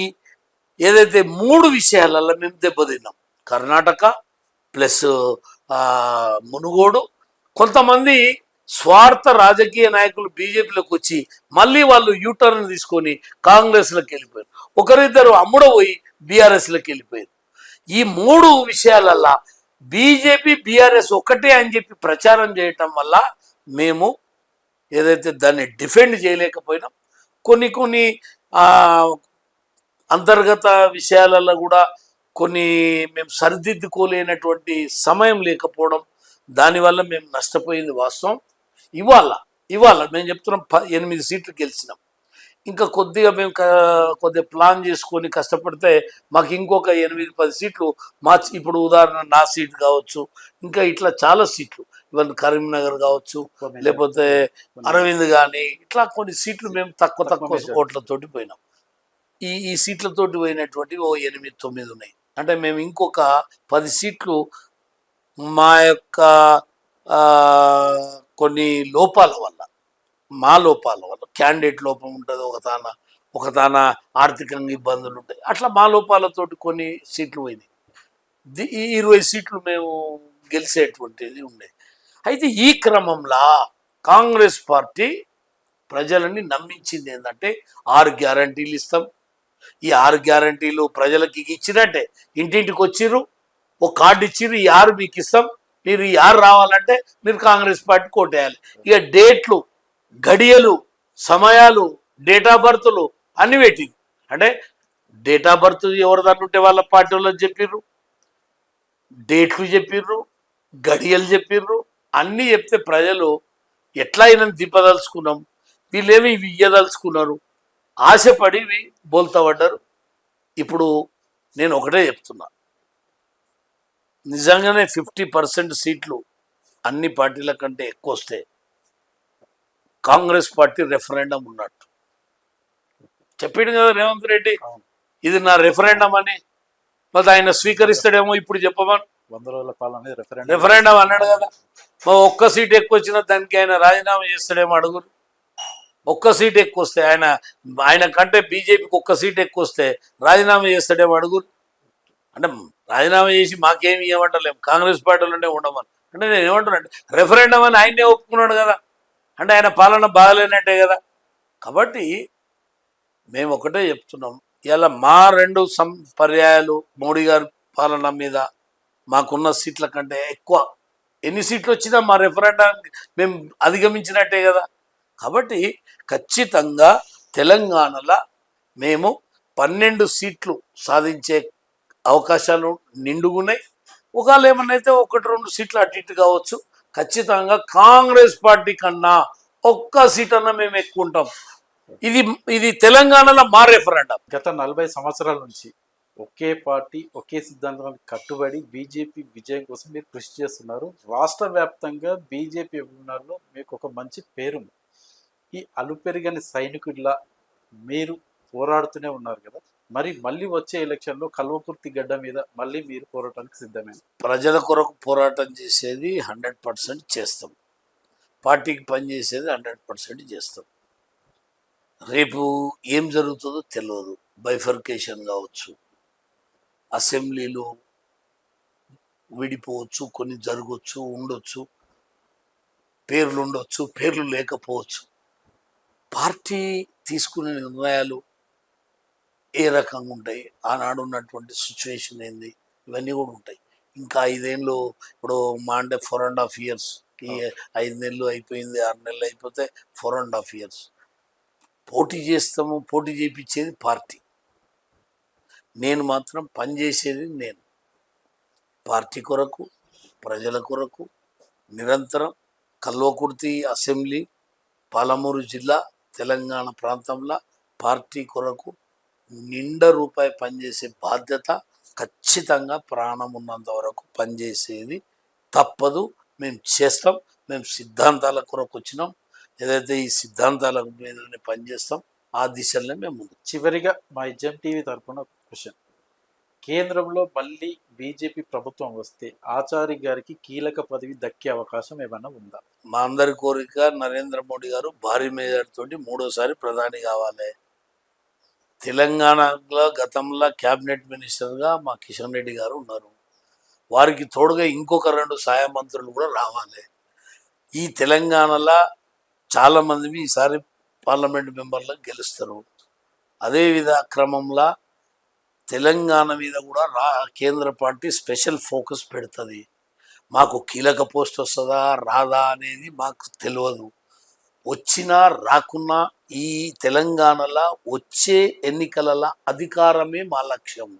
ఏదైతే 3 విషయాలలో మేము దెబ్బతిన్నాం, కర్ణాటక ప్లస్ మునుగోడు. కొంతమంది స్వార్థ రాజకీయ నాయకులు బీజేపీలోకి వచ్చి మళ్ళీ వాళ్ళు యూటర్న్ తీసుకొని కాంగ్రెస్లోకి వెళ్ళిపోయారు, ఒకరిద్దరు అమ్ముడపోయి బీఆర్ఎస్లోకి వెళ్ళిపోయారు. ఈ 3 విషయాలల్లో బీజేపీ బీఆర్ఎస్ ఒకటే అని చెప్పి ప్రచారం చేయటం వల్ల మేము ఏదైతే దాన్ని డిఫెండ్ చేయలేకపోయినాం. కొన్ని అంతర్గత విషయాలలో కూడా కొన్ని మేము సరిదిద్దుకోలేనటువంటి సమయం లేకపోవడం, దానివల్ల మేము నష్టపోయింది వాస్తవం. ఇవాళ మేము చెప్తున్నాం 8 సీట్లు గెలిచినాం. ఇంకా కొద్దిగా మేము కొద్దిగా ప్లాన్ చేసుకొని కష్టపడితే మాకు ఇంకొక 8-10 సీట్లు ఇప్పుడు ఉదాహరణ నా సీట్ కావచ్చు, ఇంకా ఇట్లా చాలా సీట్లు, ఇవన్నీ కరీంనగర్ కావచ్చు, లేకపోతే అరవింద్ కానీ, ఇట్లా కొన్ని సీట్లు మేము తక్కువ ఓట్లతోటి పోయినాం. ఈ సీట్లతోటి పోయినటువంటి 8-9 ఉన్నాయి. అంటే మేము ఇంకొక 10 సీట్లు మా యొక్క కొన్ని లోపాల వల్ల, క్యాండిడేట్ లోపం ఉంటుంది, ఒకతాన ఆర్థికంగా ఇబ్బందులు ఉంటాయి, అట్లా మా లోపాలతోటి కొన్ని సీట్లు పోయినాయి. ఈ 20 సీట్లు మేము గెలిచేటువంటిది ఉండేది. అయితే ఈ క్రమంలో కాంగ్రెస్ పార్టీ ప్రజలని నమ్మించింది ఏంటంటే 6 గ్యారంటీలు ఇస్తాం. ఈ 6 గ్యారంటీలు ప్రజలకి ఇచ్చినట్టే, ఇంటింటికి వచ్చిర్రు, ఒక కార్డు ఇచ్చిర్రు, ఈ 6 మీకు ఇస్తాం, మీరు ఈ 6 రావాలంటే మీరు కాంగ్రెస్ పార్టీ కోటేయాలి. ఇక డేట్లు, గడియలు, సమయాలు, డేట్ ఆఫ్ బర్త్లు అన్ని పెట్టి, అంటే డేట్ ఆఫ్ బర్త్ ఎవరు దాన్ని ఉంటే వాళ్ళ పార్టీ వాళ్ళకి చెప్పిర్రు, డేట్లు చెప్పిర్రు, గడియలు చెప్పిర్రు, అన్నీ చెప్తే ప్రజలు ఎట్లా అయినా దింపదలుచుకున్నాం, వీళ్ళేమి ఇవి ఇయ్యదలుచుకున్నారు, ఆశపడి బోల్తా పడ్డారు. ఇప్పుడు నేను ఒకటే చెప్తున్నా, నిజంగానే 50% సీట్లు అన్ని పార్టీల కంటే ఎక్కువ వస్తే కాంగ్రెస్ పార్టీ రెఫరెండం ఉన్నట్టు చెప్పిండు కదా రేవంత్ రెడ్డి, ఇది నా రెఫరెండం అని. మరి ఆయన స్వీకరిస్తాడేమో ఇప్పుడు చెప్పమని, 100 రోజుల పాలన రెఫరెండం అన్నాడు కదా. మరి ఒక్క సీట్ ఎక్కువ వచ్చినా దానికి ఆయన రాజీనామా చేస్తాడేమో అడుగురు. ఒక్క సీట్ ఎక్కువ వస్తే ఆయన కంటే బీజేపీకి ఒక్క సీట్ ఎక్కువ వస్తే రాజీనామా చేస్తాడేమో అడుగురు. అంటే రాజీనామా చేసి మాకేమి ఇవ్వమంటలేము, కాంగ్రెస్ పార్టీలోనే ఉండమని. అంటే నేను ఏమంటున్నాను, రెఫరెండం అని ఆయనే ఒప్పుకున్నాడు కదా, అంటే ఆయన పాలన బాగలేనట్టే కదా. కాబట్టి మేము ఒకటే చెప్తున్నాం, ఇలా మా 2 పర్యాయాలు మోడీ గారి పాలన మీద మాకున్న సీట్ల కంటే ఎక్కువ ఎన్ని సీట్లు వచ్చినా మా రెఫరెండాన్ని మేము అధిగమించినట్టే కదా. కాబట్టి ఖచ్చితంగా తెలంగాణలో మేము 12 సీట్లు సాధించే అవకాశాలు నిండుగున్నాయి. ఒకవేళ ఏమన్నైతే 1-2 సీట్లు అటు ఇటు కావచ్చు. ఖచ్చితంగా కాంగ్రెస్ పార్టీ కన్నా ఒక్క సీట్ అన్నా మేము ఎక్కువ ఉంటాం. ఇది తెలంగాణలో మా రెఫరెండం. గత 40 సంవత్సరాల నుంచి ఒకే పార్టీ ఒకే సిద్ధాంతానికి కట్టుబడి బీజేపీ విజయం కోసం మీరు కృషి చేస్తున్నారు. రాష్ట్ర వ్యాప్తంగా బీజేపీ అభిమానుల్లో మీకు ఒక మంచి పేరుంది. ఈ అలుపెరగని సైనికుడిలా మీరు పోరాడుతూనే ఉన్నారు కదా, మరి మళ్ళీ వచ్చే ఎలక్షన్లో కల్వకుర్తి గడ్డ మీద మళ్ళీ మీరు పోరాటానికి సిద్ధమే? ప్రజల కొరకు పోరాటం చేసేది 100% చేస్తాం, పార్టీకి పనిచేసేది 100% చేస్తాం. రేపు ఏం జరుగుతుందో తెలియదు, బైఫర్కేషన్ కావచ్చు, అసెంబ్లీలో విడిపోవచ్చు, కొన్ని జరగవచ్చు, ఉండొచ్చు. పేర్లు ఉండొచ్చు, పేర్లు లేకపోవచ్చు. పార్టీ తీసుకునే నిర్ణయాలు ఏ రకంగా ఉంటాయి, ఆనాడు ఉన్నటువంటి సిచ్యువేషన్ ఏంది, ఇవన్నీ కూడా ఉంటాయి. ఇంకా 5 ఏళ్ళు ఇప్పుడు మా అంటే 4.5 years, ఈ 5 నెలలు అయిపోయింది, 6 నెలలు అయిపోతే 4.5 years పోటీ చేస్తాము. పోటీ చేయించేది పార్టీ, నేను మాత్రం పనిచేసేది నేను పార్టీ కొరకు, ప్రజల కొరకు. నిరంతరం కల్వకుర్తి అసెంబ్లీ, పాలమూరు జిల్లా, తెలంగాణ ప్రాంతంలో పార్టీ కొరకు నిండా రూపాయి పనిచేసే బాధ్యత ఖచ్చితంగా ప్రాణం ఉన్నంత వరకు పనిచేసేది తప్పదు. మేము చేస్తాం. మేము సిద్ధాంతాల కొరకు వచ్చినాం. ఏదైతే ఈ సిద్ధాంతాల మీదనే పనిచేస్తాం, ఆ దిశలోనే మేము ముందు. చివరిగా మా ఇజం టీవీ తరఫున ఒక క్వశ్చన్. కేంద్రంలో మళ్ళీ బీజేపీ ప్రభుత్వం వస్తే ఆచారి గారికి కీలక పదవి దక్కే అవకాశం ఏమైనా ఉందా? మా అందరి కోరిక నరేంద్ర మోడీ గారు భారీ మేజర్ తోటి 3వ సారి ప్రధాని కావాలి. తెలంగాణలో గతంలో క్యాబినెట్ మినిస్టర్గా మా కిషన్ రెడ్డి గారు ఉన్నారు. వారికి తోడుగా ఇంకొక 2 సహాయ మంత్రులు కూడా రావాలి. ఈ తెలంగాణలో చాలామంది ఈసారి పార్లమెంట్ మెంబర్లకు గెలుస్తారు. అదే క్రమంలో తెలంగాణ మీద కూడా కేంద్ర పార్టీ స్పెషల్ ఫోకస్ పెడుతుంది. మాకు కీలక పోస్ట్ వస్తుందా రాదా అనేది మాకు తెలియదు. వచ్చినా రాకున్నా ఈ తెలంగాణలో వచ్చే ఎన్నికలలో అధికారమే మా లక్ష్యం.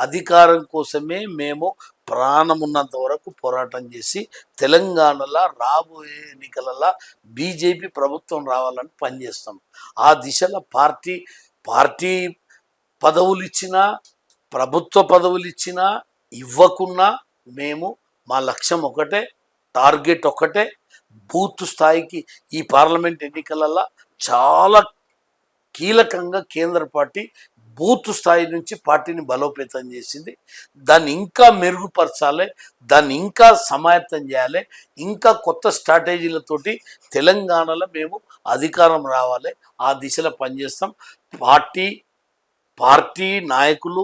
అధికారం కోసమే మేము ప్రాణం ఉన్నంత వరకు పోరాటం చేసి తెలంగాణలో రాబోయే ఎన్నికలలో బీజేపీ ప్రభుత్వం రావాలని పనిచేస్తాం. ఆ దిశలో పార్టీ పదవులు ఇచ్చినా, ప్రభుత్వ పదవులు ఇచ్చినా ఇవ్వకున్నా మేము మా లక్ష్యం ఒకటే, టార్గెట్ ఒకటే. బూత్ స్థాయికి ఈ పార్లమెంట్ ఎన్నికలలో చాలా కీలకంగా కేంద్ర పార్టీ బూత్ స్థాయి నుంచి పార్టీని బలోపేతం చేసింది. దాన్ని ఇంకా మెరుగుపరచాలి, దాన్ని ఇంకా సమాయత్తం చేయాలి. ఇంకా కొత్త స్ట్రాటజీలతోటి తెలంగాణలో మేము అధికారం రావాలి. ఆ దిశలో పనిచేస్తాం. పార్టీ నాయకులు,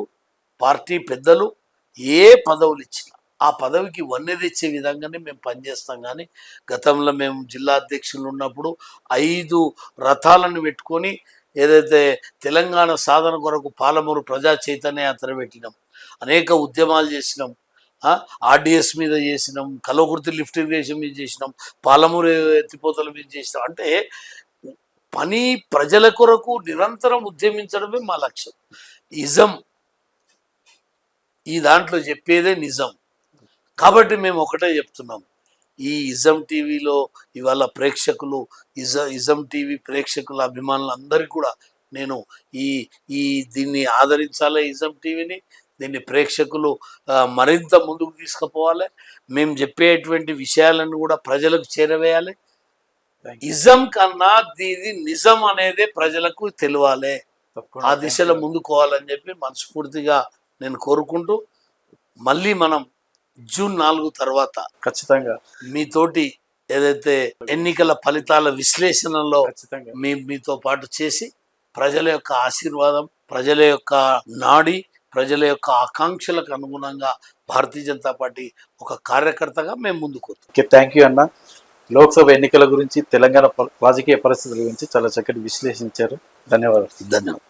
పార్టీ పెద్దలు ఏ పదవులు ఇచ్చినా ఆ పదవికి వన్నె తెచ్చే విధంగానే మేము పనిచేస్తాం. కానీ గతంలో మేము జిల్లా అధ్యక్షులు ఉన్నప్పుడు 5 రథాలను పెట్టుకొని ఏదైతే తెలంగాణ సాధన కొరకు పాలమూరు ప్రజా చైతన్య యాత్ర పెట్టినాం, అనేక ఉద్యమాలు చేసినాం, ఆర్డిఎస్ మీద చేసినాం, కల్వకుర్తి లిఫ్ట్ ఇరిగేషన్ మీద చేసినాం, పాలమూరు ఎత్తిపోతల మీద చేసినాం. అంటే పని ప్రజల కొరకు నిరంతరం ఉద్యమించడమే మా లక్ష్యం. ఇజం ఈ దాంట్లో చెప్పేదే నిజం. కాబట్టి మేము ఒకటే చెప్తున్నాం, ఈ ఇజం టీవీలో ఇవాళ ప్రేక్షకులు, ఇజం టీవీ ప్రేక్షకుల అభిమానులందరికీ కూడా నేను దీన్ని ఆదరించాలి. ఇజం టీవీని, దీన్ని ప్రేక్షకులు మరింత ముందుకు తీసుకుపోవాలి. మేము చెప్పేటువంటి విషయాలను కూడా ప్రజలకు చేరవేయాలి. ఇజం కన్నా ఇది నిజం అనేది ప్రజలకు తెలియాలి. ఆ దిశలో ముందుకోవాలని చెప్పి మనస్ఫూర్తిగా నేను కోరుకుంటూ, మళ్ళీ మనం జూన్ 4 తర్వాత ఖచ్చితంగా మీతోటి ఏదైతే ఎన్నికల ఫలితాల విశ్లేషణలో మీతో పాటు చేసి ప్రజల యొక్క ఆశీర్వాదం, ప్రజల యొక్క నాడి, ప్రజల యొక్క ఆకాంక్షలకు అనుగుణంగా భారతీయ జనతా పార్టీ ఒక కార్యకర్తగా మేము ముందుకు. థ్యాంక్ యూ అన్న. లోక్సభ ఎన్నికల గురించి, తెలంగాణ రాజకీయ పరిస్థితుల గురించి చాలా చక్కటి విశ్లేషించారు. ధన్యవాదాలు.